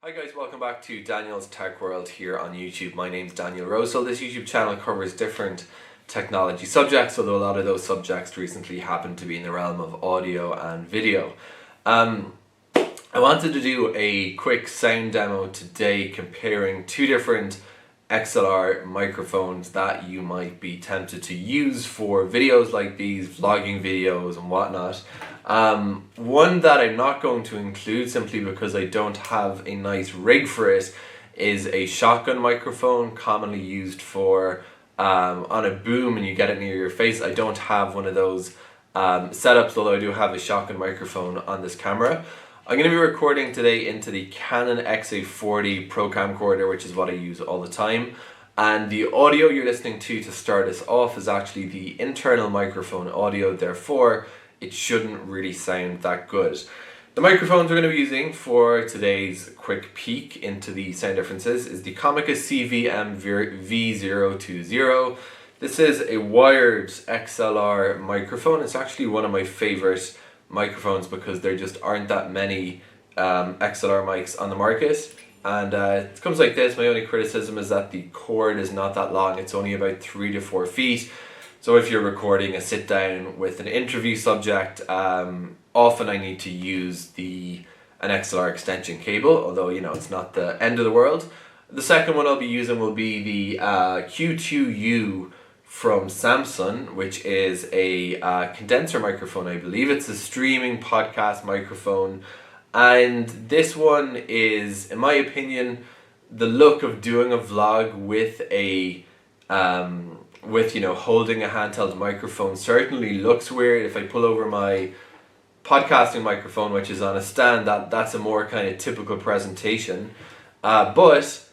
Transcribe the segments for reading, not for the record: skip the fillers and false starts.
Hi guys, welcome back to Daniel's Tech World here on YouTube. My name's Daniel Rosell. This YouTube channel covers different technology subjects, although a lot of those subjects recently happen to be in the realm of audio and video. I wanted to do a quick sound demo today comparing two different XLR microphones that you might be tempted to use for videos like these, vlogging videos and whatnot. One that I'm not going to include simply because I don't have a nice rig for it is a shotgun microphone, commonly used for on a boom and you get it near your face. I don't have one of those setups, although I do have a shotgun microphone on this camera. I'm going to be recording today into the Canon XA40 Pro camcorder, which is what I use all the time. And the audio you're listening to start us off is actually the internal microphone audio, therefore it shouldn't really sound that good. The microphones we're going to be using for today's quick peek into the sound differences is the Comica CVM-V02O. This is a wired XLR microphone. It's actually one of my favorite microphones because there just aren't that many XLR mics on the market. And it comes like this. My only criticism is that the cord is not that long. It's only about 3 to 4 feet. So if you're recording a sit down with an interview subject, often I need to use an XLR extension cable, although it's not the end of the world. The second one I'll be using will be the Q2U from Samson, which is a condenser microphone. I believe it's a streaming podcast microphone, and this one is, in my opinion, the look of doing a vlog with holding a handheld microphone certainly looks weird. If I pull over my podcasting microphone, which is on a stand, that's a more kind of typical presentation. But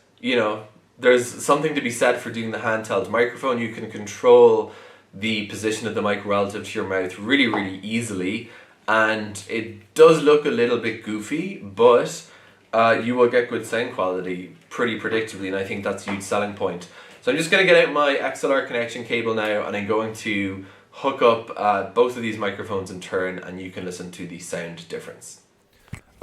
there's something to be said for doing the handheld microphone. You can control the position of the mic relative to your mouth really, really easily. And it does look a little bit goofy, but you will get good sound quality pretty predictably. And I think that's a huge selling point. So I'm just going to get out my XLR connection cable now, and I'm going to hook up both of these microphones in turn, and you can listen to the sound difference.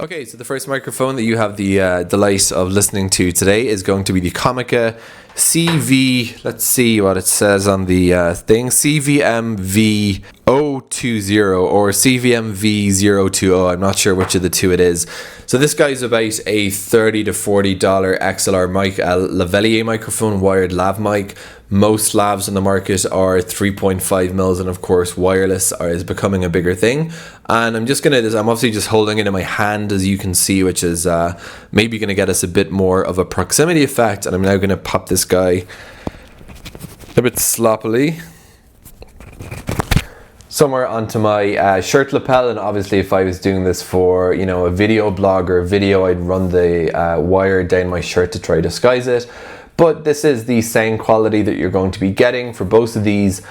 Okay, so the first microphone that you have the delight of listening to today is going to be the Comica let's see what it says on the thing, CVM-V02O or CVM-V02O. I'm not sure which of the two it is. So this guy's about a $30 to $40 XLR mic, Lavalier microphone, wired lav mic. Most lavs on the market are 3.5 mils, and of course wireless is becoming a bigger thing. And I'm obviously just holding it in my hand, as you can see, which is maybe going to get us a bit more of a proximity effect. And I'm now going to pop this guy a bit sloppily somewhere onto my shirt lapel. And obviously if I was doing this for a video blog or a video, I'd run the wire down my shirt to try to disguise it. But this is the sound quality that you're going to be getting for both of these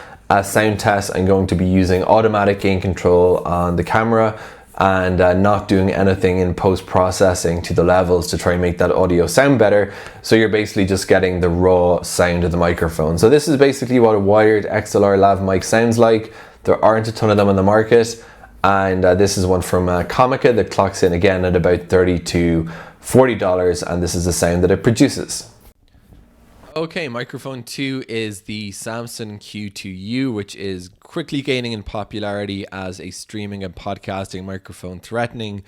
sound tests. I'm going to be using automatic gain control on the camera and not doing anything in post-processing to the levels to try and make that audio sound better. So you're basically just getting the raw sound of the microphone. So this is basically what a wired XLR lav mic sounds like. There aren't a ton of them on the market, and this is one from Comica that clocks in again at about $30 to $40, and this is the sound that it produces. Okay, microphone 2 is the Samson Q2U, which is quickly gaining in popularity as a streaming and podcasting microphone, threatening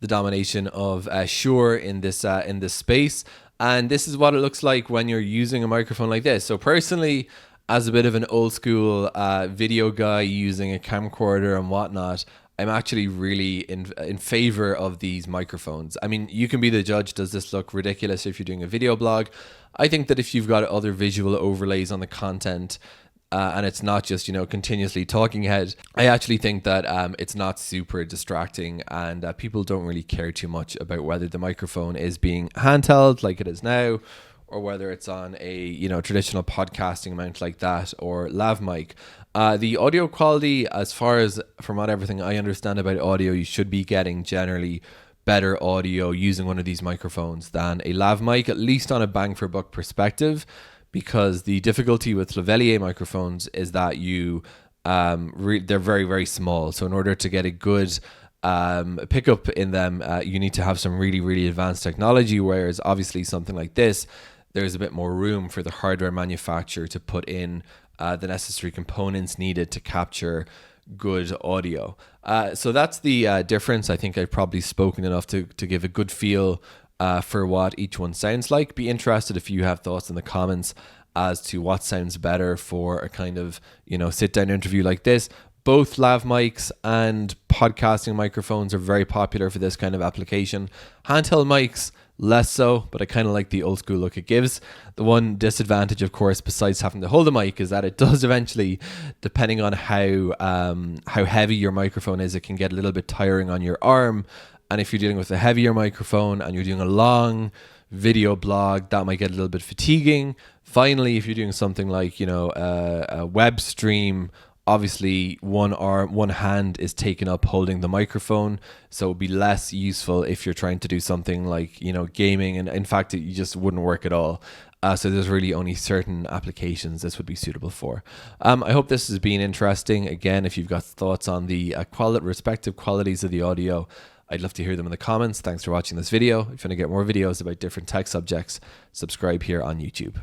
the domination of Shure in this space. And this is what it looks like when you're using a microphone like this. So personally, as a bit of an old school video guy using a camcorder and whatnot, I'm actually really in favor of these microphones. I mean, you can be the judge. Does this look ridiculous if you're doing a video blog? I think that if you've got other visual overlays on the content and it's not just, continuously talking head, I actually think that it's not super distracting, and people don't really care too much about whether the microphone is being handheld like it is now, or whether it's on a traditional podcasting mount like that or lav mic. The audio quality, as far as from what everything I understand about audio, you should be getting generally better audio using one of these microphones than a lav mic, at least on a bang for buck perspective, because the difficulty with lavalier microphones is that they're very, very small. So in order to get a good pickup in them, you need to have some really, really advanced technology, whereas obviously something like this, there's a bit more room for the hardware manufacturer to put in the necessary components needed to capture good audio. So that's the difference. I think I've probably spoken enough to give a good feel for what each one sounds like. Be interested if you have thoughts in the comments as to what sounds better for a kind of, sit down interview like this. Both lav mics and podcasting microphones are very popular for this kind of application. Handheld mics, less so, but I kind of like the old school look it gives. The one disadvantage, of course, besides having to hold the mic, is that it does eventually, depending on how heavy your microphone is, it can get a little bit tiring on your arm. And if you're dealing with a heavier microphone and you're doing a long video blog, that might get a little bit fatiguing. Finally, if you're doing something like, a web stream, obviously one hand is taken up holding the microphone, so it would be less useful if you're trying to do something like, gaming, and in fact it just wouldn't work at all. So there's really only certain applications this would be suitable for. I hope this has been interesting. Again, if you've got thoughts on the respective qualities of the audio, I'd love to hear them in the comments. Thanks for watching this video. If you want to get more videos about different tech subjects, subscribe here on YouTube.